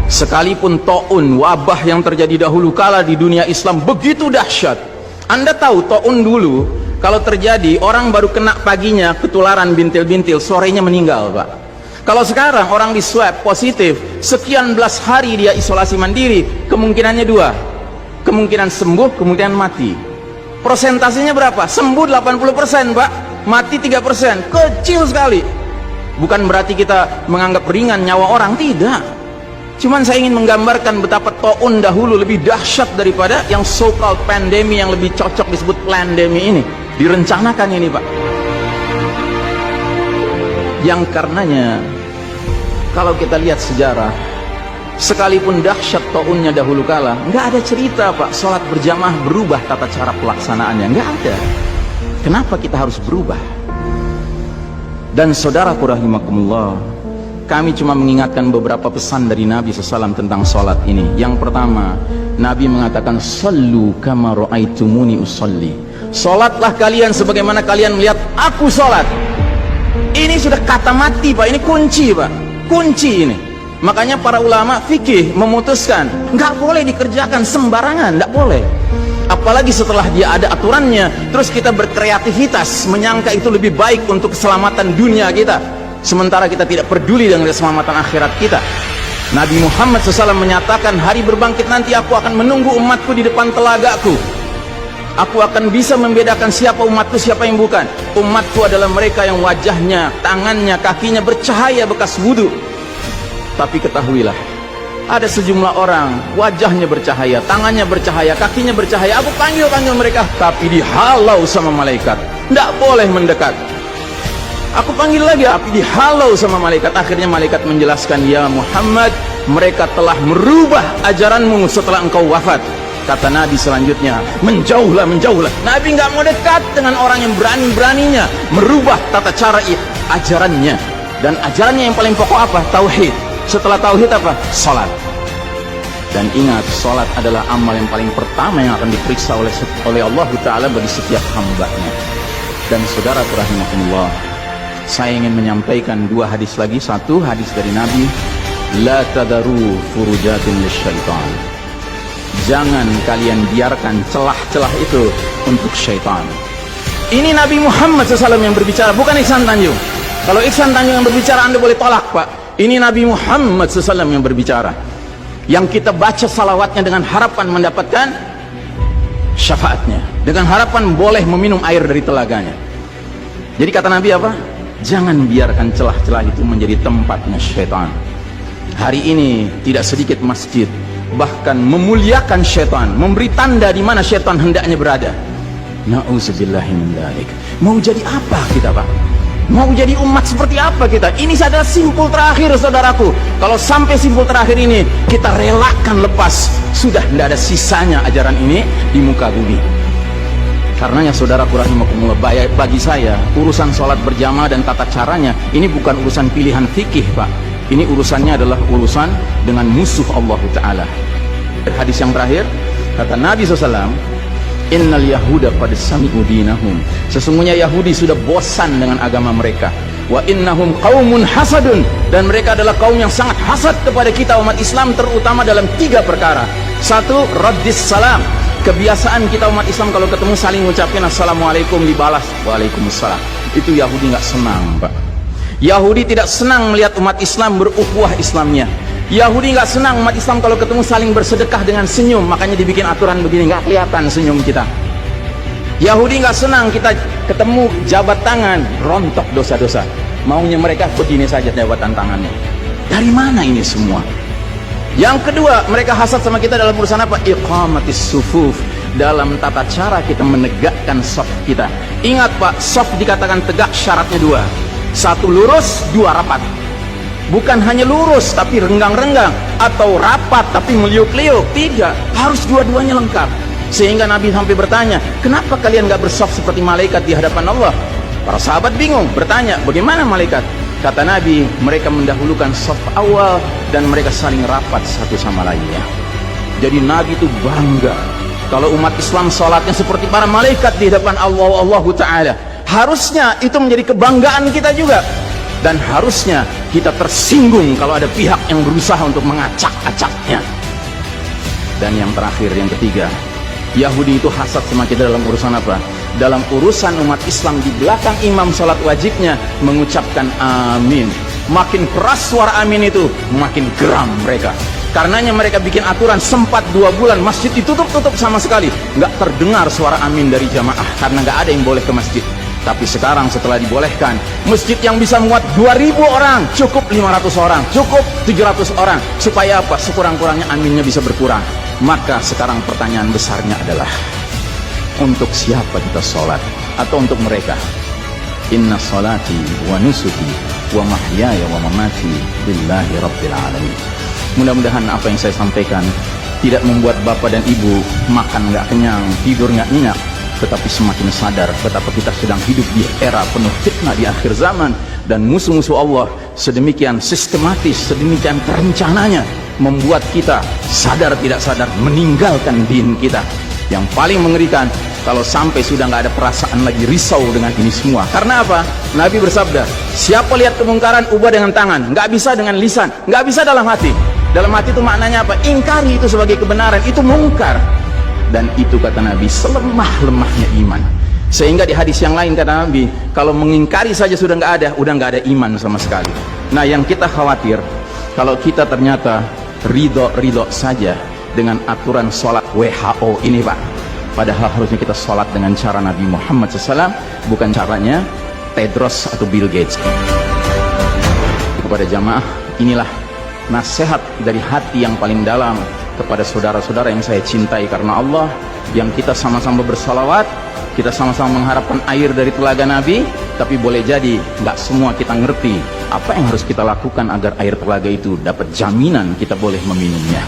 Sekalipun taun, wabah yang terjadi dahulu kala di dunia Islam begitu dahsyat. Anda tahu taun dulu kalau terjadi orang baru kena paginya ketularan bintil-bintil, sorenya meninggal, Pak. Kalau sekarang orang di swab positif, sekian belas hari dia isolasi mandiri, kemungkinannya dua, kemungkinan sembuh, kemungkinan mati. Persentasenya berapa? Sembuh 80%, Pak, mati 3%, kecil sekali. Bukan berarti kita menganggap ringan nyawa orang, tidak. Cuman saya ingin menggambarkan betapa taun dahulu lebih dahsyat daripada yang so-called pandemi, yang lebih cocok disebut plandemi ini. Direncanakan ini, Pak. Yang karenanya kalau kita lihat sejarah, sekalipun dahsyat taunnya dahulu kala, nggak ada cerita, Pak, sholat berjamaah berubah tata cara pelaksanaannya, nggak ada. Kenapa kita harus berubah? Dan saudaraku rahimakumullah, kami cuma mengingatkan beberapa pesan dari Nabi SAW tentang sholat ini. Yang pertama, Nabi mengatakan, sallu kama ra'aitumuni usalli. Sholatlah kalian sebagaimana kalian melihat aku sholat. Ini sudah kata mati, Pak. Ini kunci, Pak. Kunci ini. Makanya para ulama fikih memutuskan nggak boleh dikerjakan sembarangan, nggak boleh. Apalagi setelah dia ada aturannya, terus kita berkreativitas menyangka itu lebih baik untuk keselamatan dunia kita, sementara kita tidak peduli dengan keselamatan akhirat kita. Nabi Muhammad SAW menyatakan, hari berbangkit nanti aku akan menunggu umatku di depan telagaku. Aku akan bisa membedakan siapa umatku, siapa yang bukan. Umatku adalah mereka yang wajahnya, tangannya, kakinya bercahaya bekas wudhu. Tapi ketahuilah, ada sejumlah orang wajahnya bercahaya, tangannya bercahaya, kakinya bercahaya. Aku panggil mereka, tapi dihalau sama malaikat, tidak boleh mendekat. Aku panggil lagi, tapi dihalau sama malaikat. Akhirnya malaikat menjelaskan, ya Muhammad, mereka telah merubah ajaranmu setelah engkau wafat. Kata Nabi selanjutnya, menjauhlah, menjauhlah. Nabi nggak mau dekat dengan orang yang berani-beraninya merubah tata cara ajarannya. Dan ajarannya yang paling pokok apa? Tauhid. Setelah tauhid apa? Salat. Dan ingat, salat adalah amal yang paling pertama yang akan diperiksa oleh Allah Ta'ala bagi setiap hambanya. Dan saudara rahimahumullah, saya ingin menyampaikan dua hadis lagi. Satu hadis dari Nabi, la tadaru furujatin lisyaitan. Jangan kalian biarkan celah-celah itu untuk syaitan. Ini Nabi Muhammad SAW yang berbicara, bukan Ihsan Tanjung. Kalau Ihsan Tanjung yang berbicara, Anda boleh tolak, Pak. Ini Nabi Muhammad SAW yang berbicara, yang kita baca salawatnya dengan harapan mendapatkan syafaatnya, dengan harapan boleh meminum air dari telaganya. Jadi kata Nabi apa? Jangan biarkan celah-celah itu menjadi tempatnya syaitan. Hari ini tidak sedikit masjid bahkan memuliakan syaitan, memberi tanda di mana syaitan hendaknya berada. Na'udzubillahi min dzalik. Mau jadi apa kita, Pak? Mau jadi umat seperti apa kita? Ini adalah simpul terakhir, saudaraku. Kalau sampai simpul terakhir ini kita relakan lepas, sudah tidak ada sisanya ajaran ini di muka bumi. Karenanya saudaraku rahimakumullah, bagi saya urusan sholat berjamaah dan tata caranya ini bukan urusan pilihan fikih, Pak. Ini urusannya adalah urusan dengan musuh Allah Ta'ala. Hadis yang terakhir, kata Nabi SAW, innal yahuda qad sami'u dinahum. Sesungguhnya Yahudi sudah bosan dengan agama mereka. Wa innahum qaumun hasadun. Dan mereka adalah kaum yang sangat hasad kepada kita umat Islam, terutama dalam tiga perkara. Satu, raddis salam. Kebiasaan kita umat Islam kalau ketemu saling ngucapin assalamualaikum, dibalas waalaikumsalam. Itu Yahudi nggak senang, Pak. Yahudi tidak senang melihat umat Islam berukhuwah Islamnya. Yahudi nggak senang umat Islam kalau ketemu saling bersedekah dengan senyum, makanya dibikin aturan begini, nggak kelihatan senyum kita. Yahudi nggak senang kita ketemu jabat tangan, rontok dosa-dosa. Maunya mereka begini saja jabatan tangannya. Dari mana ini semua? Yang kedua, mereka hasad sama kita dalam urusan apa? Iqamatis sufuf, dalam tata cara kita menegakkan shaf kita. Ingat, Pak, shaf dikatakan tegak syaratnya dua. Satu, lurus, dua, rapat. Bukan hanya lurus tapi renggang-renggang, atau rapat tapi meliuk-liuk. Tidak, harus dua-duanya lengkap. Sehingga Nabi sampai bertanya, kenapa kalian gak bersaf seperti malaikat di hadapan Allah? Para sahabat bingung, bertanya, bagaimana malaikat? Kata Nabi, mereka mendahulukan saf awal dan mereka saling rapat satu sama lainnya. Jadi Nabi itu bangga kalau umat Islam sholatnya seperti para malaikat di hadapan Allah Ta'ala. Harusnya itu menjadi kebanggaan kita juga. Dan harusnya kita tersinggung kalau ada pihak yang berusaha untuk mengacak-acaknya. Dan yang terakhir, yang ketiga, Yahudi itu hasad sama kita dalam urusan apa? Dalam urusan umat Islam, di belakang imam sholat wajibnya mengucapkan amin. Makin keras suara amin itu, makin geram mereka. Karenanya mereka bikin aturan, sempat 2 bulan masjid ditutup-tutup sama sekali, nggak terdengar suara amin dari jamaah, karena nggak ada yang boleh ke masjid. Tapi sekarang setelah dibolehkan, masjid yang bisa muat 2000 orang, cukup 500 orang, cukup 700 orang. Supaya apa? Sekurang-kurangnya aminnya bisa berkurang. Maka sekarang pertanyaan besarnya adalah, untuk siapa kita sholat? Atau untuk mereka? Inna sholati wa nusuki wa mahyaya wa mamati lillahi rabbil alamin. Mudah-mudahan apa yang saya sampaikan tidak membuat bapak dan ibu makan nggak kenyang, tidur nggak nyenyak, tetapi semakin sadar betapa kita sedang hidup di era penuh fitnah di akhir zaman, dan musuh-musuh Allah sedemikian sistematis, sedemikian terencananya membuat kita sadar tidak sadar meninggalkan din kita. Yang paling mengerikan kalau sampai sudah nggak ada perasaan lagi risau dengan ini semua. Karena apa? Nabi bersabda, siapa lihat kemungkaran ubah dengan tangan, nggak bisa dengan lisan, nggak bisa dalam hati. Dalam hati itu maknanya apa? Ingkari itu sebagai kebenaran, itu mungkar. Dan itu kata Nabi selemah-lemahnya iman. Sehingga di hadis yang lain kata Nabi, kalau mengingkari saja sudah nggak ada, udah nggak ada iman sama sekali. Nah, yang kita khawatir kalau kita ternyata ridho saja dengan aturan sholat WHO ini, Pak. Padahal harusnya kita sholat dengan cara Nabi Muhammad SAW, bukan caranya Tedros atau Bill Gates. Kepada jamaah, inilah nasihat dari hati yang paling dalam kepada saudara-saudara yang saya cintai karena Allah, yang kita sama-sama bersalawat, kita sama-sama mengharapkan air dari telaga Nabi. Tapi boleh jadi nggak semua kita ngerti apa yang harus kita lakukan agar air telaga itu dapat jaminan kita boleh meminumnya.